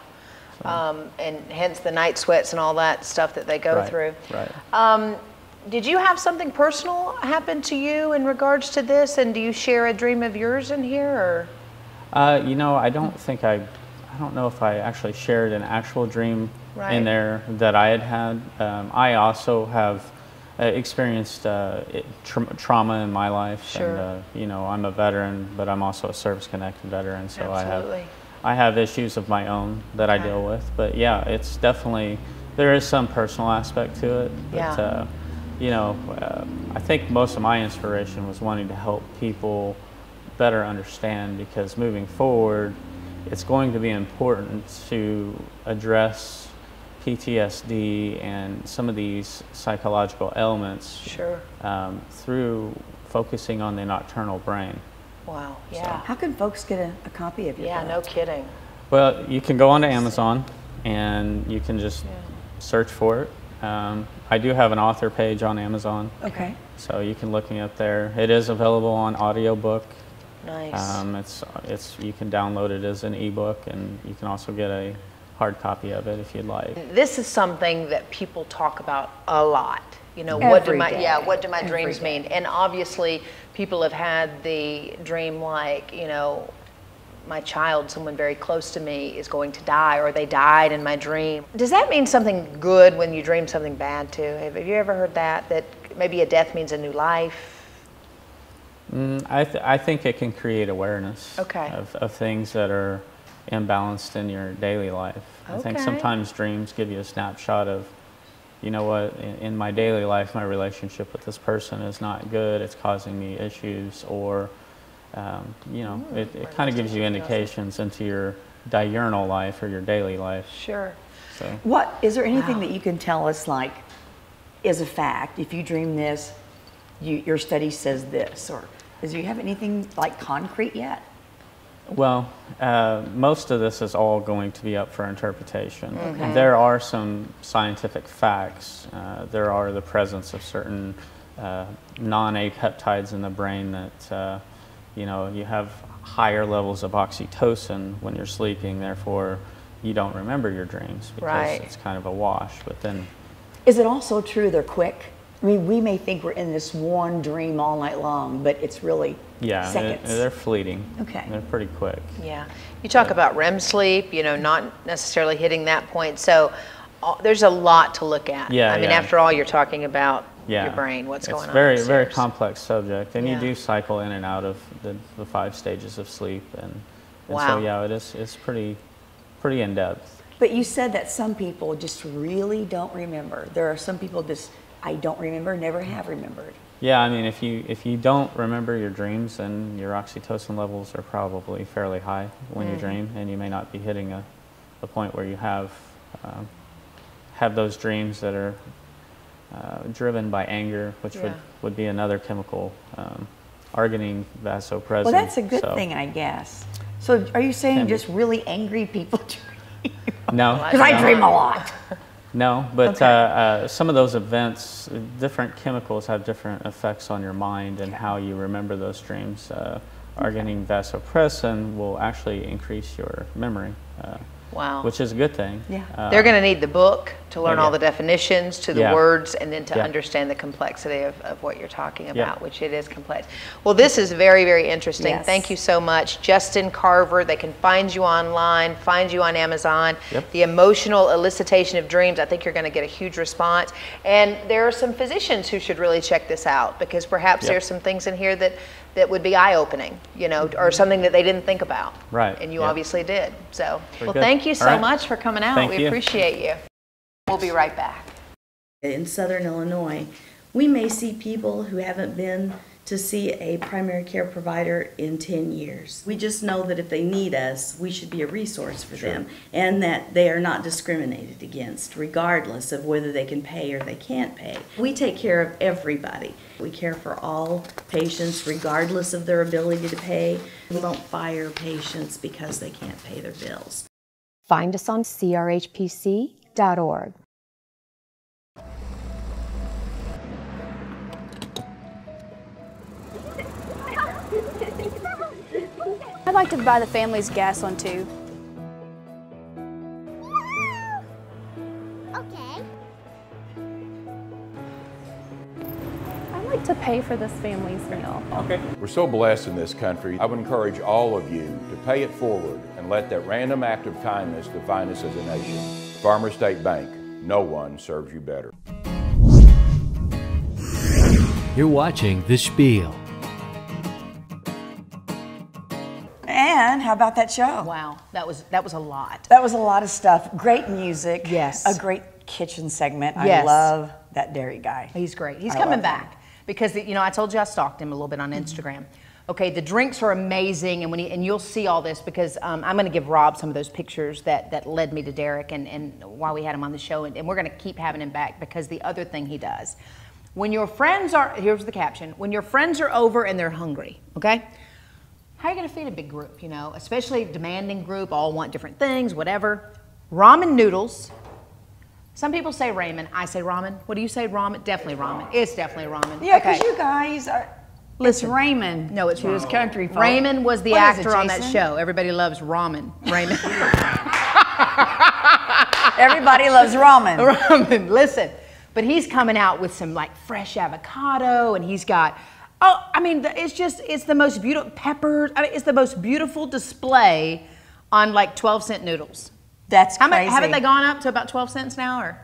So. And hence the night sweats and all that stuff that they go through. Right. Did you have something personal happen to you in regards to this? And do you share a dream of yours in here, or? I don't know if I actually shared an actual dream in there that I had. I also have experienced trauma in my life. Sure. And, I'm a veteran, but I'm also a service-connected veteran, so Absolutely. I have issues of my own that I deal with. But yeah, it's definitely, there is some personal aspect to it. But, I think most of my inspiration was wanting to help people better understand, because moving forward, it's going to be important to address PTSD and some of these psychological ailments through focusing on the nocturnal brain. Wow, yeah. So. How can folks get a copy of your book? No kidding. Well, you can go onto Amazon and you can just search for it. I do have an author page on Amazon. Okay. So you can look me up there. It is available on audiobook. Nice. You can download it as an ebook, and you can also get a hard copy of it if you'd like. This is something that people talk about a lot. What do my dreams mean? And obviously, people have had the dream like, my child, someone very close to me, is going to die, or they died in my dream. Does that mean something good when you dream something bad too? Have you ever heard that maybe a death means a new life? I think it can create awareness of things that are imbalanced in your daily life. I think sometimes dreams give you a snapshot of, you know what, in my daily life, my relationship with this person is not good, it's causing me issues, or, it kind of gives you indications into your diurnal life or your daily life. Sure. So. Is there anything that you can tell us, like, is a fact, if you dream this, your study says this, or do you have anything like concrete yet? Well, most of this is all going to be up for interpretation. Okay. There are some scientific facts. There are the presence of certain non-apeptides in the brain that, you have higher levels of oxytocin when you're sleeping, therefore you don't remember your dreams because it's kind of a wash. But then, is it also true they're quick? I mean, we may think we're in this one dream all night long, but it's really seconds. They're fleeting. Okay. They're pretty quick. Yeah. You talk about REM sleep, not necessarily hitting that point. So there's a lot to look at. Yeah, I mean, after all, you're talking about your brain, what's going on. It's very, very complex subject. And you do cycle in and out of the 5 stages of sleep. And And Wow. so yeah, it's pretty in depth. But you said that some people just really don't remember. There are some people just, I don't remember, never have remembered. Yeah, I mean, if you don't remember your dreams, then your oxytocin levels are probably fairly high when you dream, and you may not be hitting a point where you have those dreams that are driven by anger, which would be another chemical, arginine vasopressin. Well, that's a good thing, I guess. So are you saying just really angry people dream? No. Because I dream a lot. No, but some of those events, different chemicals have different effects on your mind and how you remember those dreams. Arginine vasopressin will actually increase your memory, wow. which is a good thing. Yeah. They're going to need the book to learn all the definitions, to the Yeah. words, and then to understand the complexity of what you're talking about, which it is complex. Well, this is very, very interesting. Yes. Thank you so much. Justin Carver, they can find you online, find you on Amazon. The Emotional Elicitation of Dreams, I think you're going to get a huge response. And there are some physicians who should really check this out, because perhaps there's some things in here that would be eye-opening, you know, or something that they didn't think about. Right. And you obviously did. So, well, good. thank you All so right. much for coming out. Thank We you. appreciate you. We'll be right back. In Southern Illinois, we may see people who haven't been to see a primary care provider in 10 years. We just know that if they need us, we should be a resource for them, and that they are not discriminated against, regardless of whether they can pay or they can't pay. We take care of everybody. We care for all patients, regardless of their ability to pay. We don't fire patients because they can't pay their bills. Find us on crhpc.org. I'd like to buy the family's gas one too. Okay. I'd like to pay for this family's meal. Okay. We're so blessed in this country. I would encourage all of you to pay it forward and let that random act of kindness define us as a nation. Farmer State Bank, no one serves you better. You're watching The Spiel. And how about that show? Wow, that was a lot. That was a lot of stuff. Great music. Yes. A great kitchen segment. Yes. I love that dairy guy. He's great. He's I coming love back because you know I told you I stalked him a little bit on Instagram. Okay, the drinks are amazing, and you'll see all this because I'm going to give Rob some of those pictures that led me to Derek and why we had him on the show, and we're going to keep having him back because the other thing he does, when your friends are, here's the caption, when your friends are over and they're hungry, okay? How are you going to feed a big group, you know, especially demanding group, all want different things, whatever. Ramen noodles. Some people say ramen. I say ramen. What do you say, ramen? Definitely ramen. It's definitely ramen. Yeah, because you guys are, Listen, it's Raymond. No, it's She was country folk. Raymond was the What is it, actor on that Jason? show. Everybody loves ramen. Raymond. Everybody loves ramen. Ramen. Listen, but he's coming out with some like fresh avocado, and he's got, oh, I mean, it's the most beautiful peppers. I mean, it's the most beautiful display on like 12-cent noodles. That's How much? crazy. Haven't they gone up to about 12 cents now, or?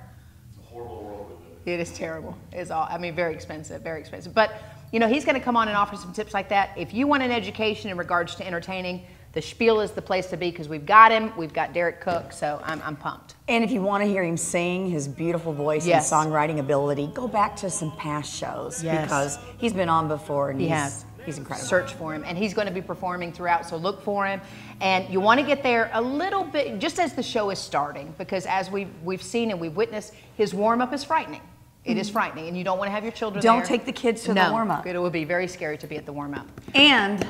It is terrible. It's all, I mean, very expensive, very expensive. But, you know, he's going to come on and offer some tips like that. If you want an education in regards to entertaining, the Spiel is the place to be because we've got him. We've got Derek Cook, so I'm pumped. And if you want to hear him sing, his beautiful voice Yes. and songwriting ability, go back to some past shows because he's been on before and he's incredible. Search for him, and he's going to be performing throughout, so look for him. And you want to get there a little bit, just as the show is starting, because as we've seen and we've witnessed, his warm-up is frightening. It is frightening, and you don't want to have your children Don't there. take the kids to the warm-up. It would be very scary to be at the warm-up. And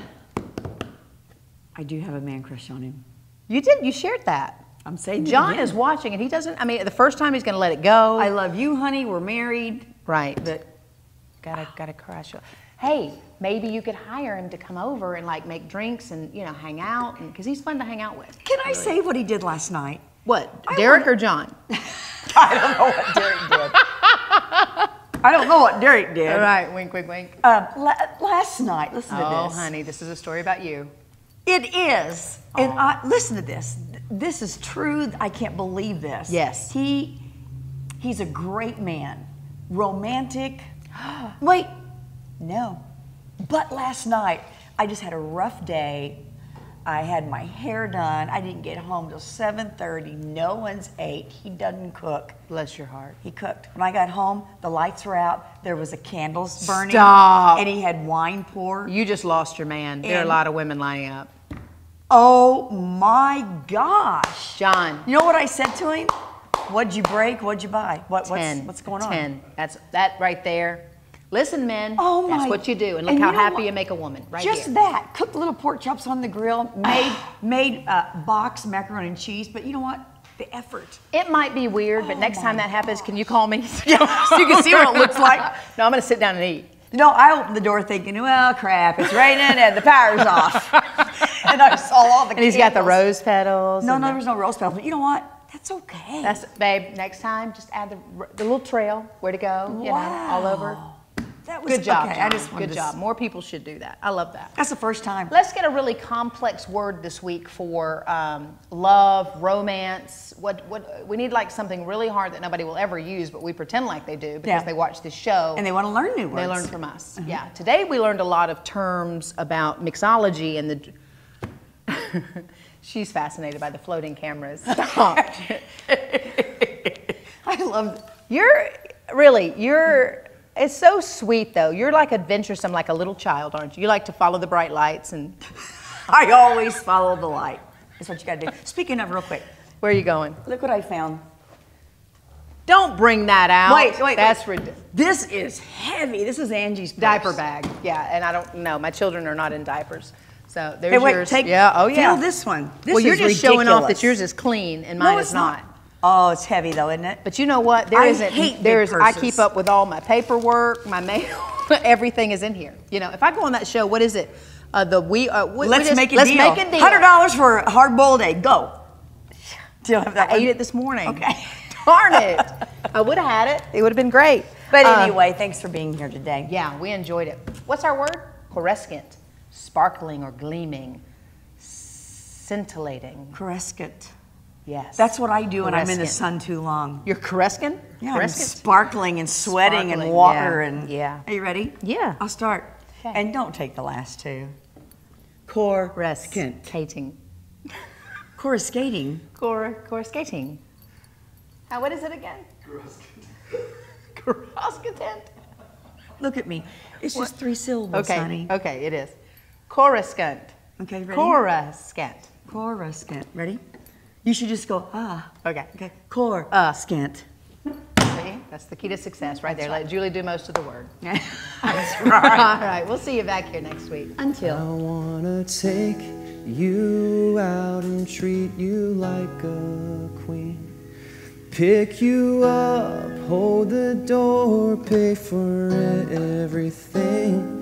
I do have a man crush on him. You did. You shared that. I'm saying John is watching, and he doesn't. I mean, the first time he's going to let it go. I love you, honey. We're married. Right. But gotta crush. Hey, maybe you could hire him to come over and like make drinks and hang out, and because he's fun to hang out with. Can I say what he did last night? What? Derek or John? I don't know what Derek did. I don't know what Derek did. All right, wink, wink, wink. Last night, listen to this. Oh, honey, this is a story about you. It is. And listen to this. This is true. I can't believe this. Yes. He's a great man. Romantic. Wait, no. But last night, I just had a rough day. I had my hair done. I didn't get home till 7:30. No one's ate. He doesn't cook. Bless your heart. He cooked. When I got home, the lights were out. There was a candles burning. Stop. And he had wine poured. You just lost your man. There are a lot of women lining up. Oh my gosh. John. You know what I said to him? What'd you break? What'd you buy? What's going on? 10. That's that right there. Listen, men. Oh my. That's what you do. And look how happy you make a woman right Just here. that. Cooked little pork chops on the grill. Made box macaroni and cheese. But you know what? The effort. It might be weird, but next time that happens, can you call me? So you can see what it looks like. No, I'm going to sit down and eat. You know, I opened the door thinking, well, crap, it's raining and the power's off. And I saw all the And he's got the rose petals. No, there's no rose petals. But you know what? That's okay. Babe, next time, just add the little trail, where to go, you know, all over. That was good job. Okay, I just good job. More people should do that. I love that. That's the first time. Let's get a really complex word this week for love, romance. What we need like something really hard that nobody will ever use, but we pretend like they do because they watch this show and they want to learn new words. They learn from us. Yeah. Today we learned a lot of terms about mixology and the. She's fascinated by the floating cameras. Stop. I love. You're. It's so sweet, though. You're like adventuresome, like a little child, aren't you? You like to follow the bright lights and... I always follow the light. That's what you got to do. Speaking of, real quick. Where are you going? Look what I found. Don't bring that out. Wait. That's ridiculous. This is heavy. This is Angie's purse. Diaper bag. Yeah, and I don't know. My children are not in diapers. So there's yours. Feel this one. This well, you're is just ridiculous. showing off that yours is clean and mine is not. Oh, it's heavy though, isn't it? But you know what? I hate big purses. I keep up with all my paperwork, my mail. Everything is in here. You know, if I go on that show, what is it? Let's make a deal. Let's make a deal. $100 for a hard-boiled egg. Go. Do you have that? I ate it this morning. Okay. Darn it. I would have had it. It would have been great. But anyway, thanks for being here today. Yeah, we enjoyed it. What's our word? Coruscant. Sparkling or gleaming. Scintillating. Coruscant. Yes. That's what I do when I'm in the sun too long. You're coruscant? Yeah, I'm sparkling and sweating and water and yeah. Are you ready? Yeah. I'll start. Okay. And don't take the last two. Coruscant. Coruscating. Coruscating. What is it again? Coruscant. Look at me. It's just 3 syllables, honey. Okay, it is. Coruscant. Okay, ready? Coruscant. Ready? You should just go, Okay. Coruscant. See? That's the key to success right there. Let Julie do most of the word. That's right. All right. We'll see you back here next week. Until. I want to take you out and treat you like a queen. Pick you up, hold the door, pay for everything.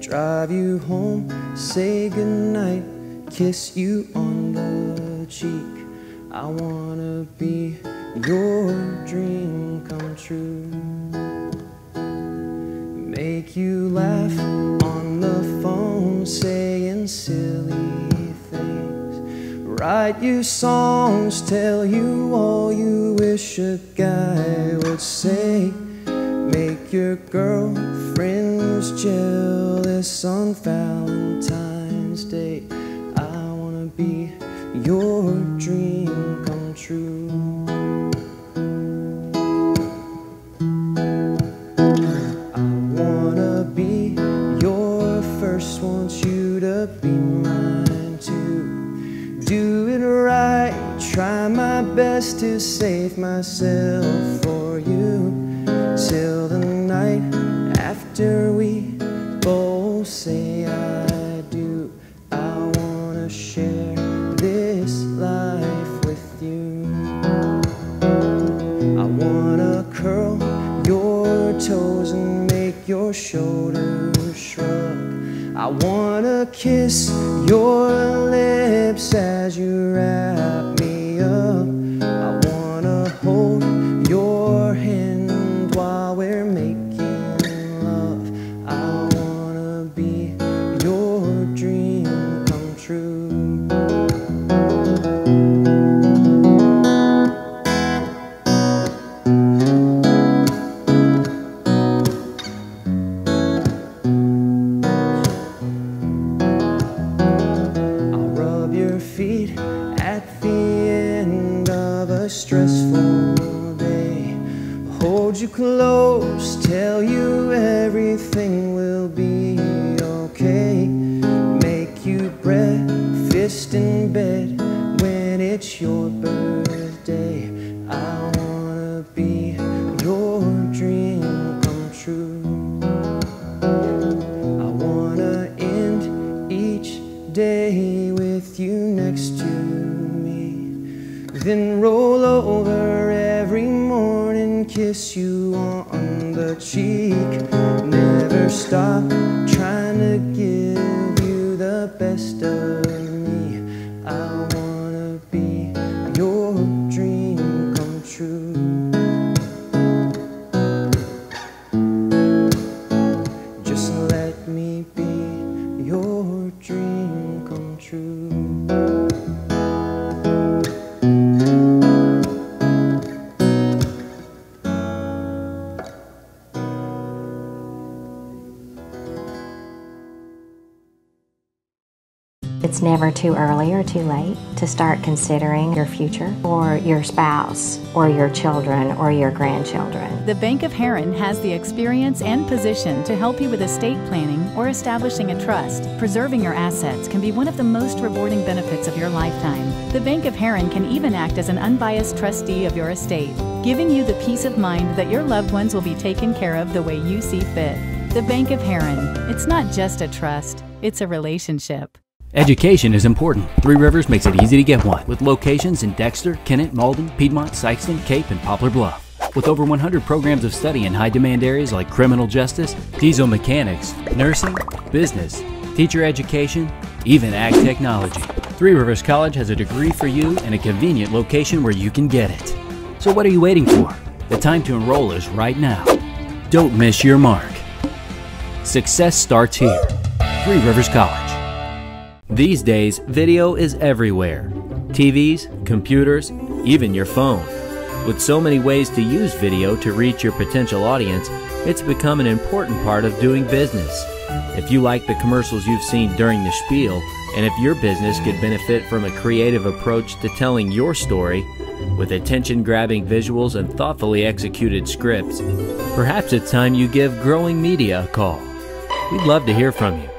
Drive you home, say goodnight, kiss you on the cheek. I wanna be your dream come true. Make you laugh on the phone, saying silly things. Write you songs, tell you all you wish a guy would say. Make your girlfriends jealous on Valentine's Day. I wanna be your dream come true. I wanna be your first, want you to be mine too. Do it right, try my best to save myself for you. Till the night after we both say I do. I wanna share this life with you. I wanna curl your toes and make your shoulders shrug. I wanna kiss your lips as you wrap me up. I wanna hold your hand while we're making love. I wanna be your dream come true. I'll rub feet at the end of a stressful day. Hold you close, tell you everything will be okay. Make you breakfast in bed when it's your birthday. I wanna be your dream come true. I wanna end each day with you next to me, then roll over every morning, kiss you on the cheek. Never stop trying to give you the best of me. I wanna be your dream come true. Just let me be your dream come true. It's never too early or too late to start considering your future or your spouse or your children or your grandchildren. The Bank of Heron has the experience and position to help you with estate planning or establishing a trust. Preserving your assets can be one of the most rewarding benefits of your lifetime. The Bank of Heron can even act as an unbiased trustee of your estate, giving you the peace of mind that your loved ones will be taken care of the way you see fit. The Bank of Heron. It's not just a trust, it's a relationship. Education is important. Three Rivers makes it easy to get one, with locations in Dexter, Kennett, Malden, Piedmont, Sykeston, Cape, and Poplar Bluff. With over 100 programs of study in high-demand areas like criminal justice, diesel mechanics, nursing, business, teacher education, even ag technology. Three Rivers College has a degree for you in a convenient location where you can get it. So what are you waiting for? The time to enroll is right now. Don't miss your mark. Success starts here. Three Rivers College. These days, video is everywhere. TVs, computers, even your phone. With so many ways to use video to reach your potential audience, it's become an important part of doing business. If you like the commercials you've seen during the Spiel, and if your business could benefit from a creative approach to telling your story, with attention-grabbing visuals and thoughtfully executed scripts, perhaps it's time you give Growing Media a call. We'd love to hear from you.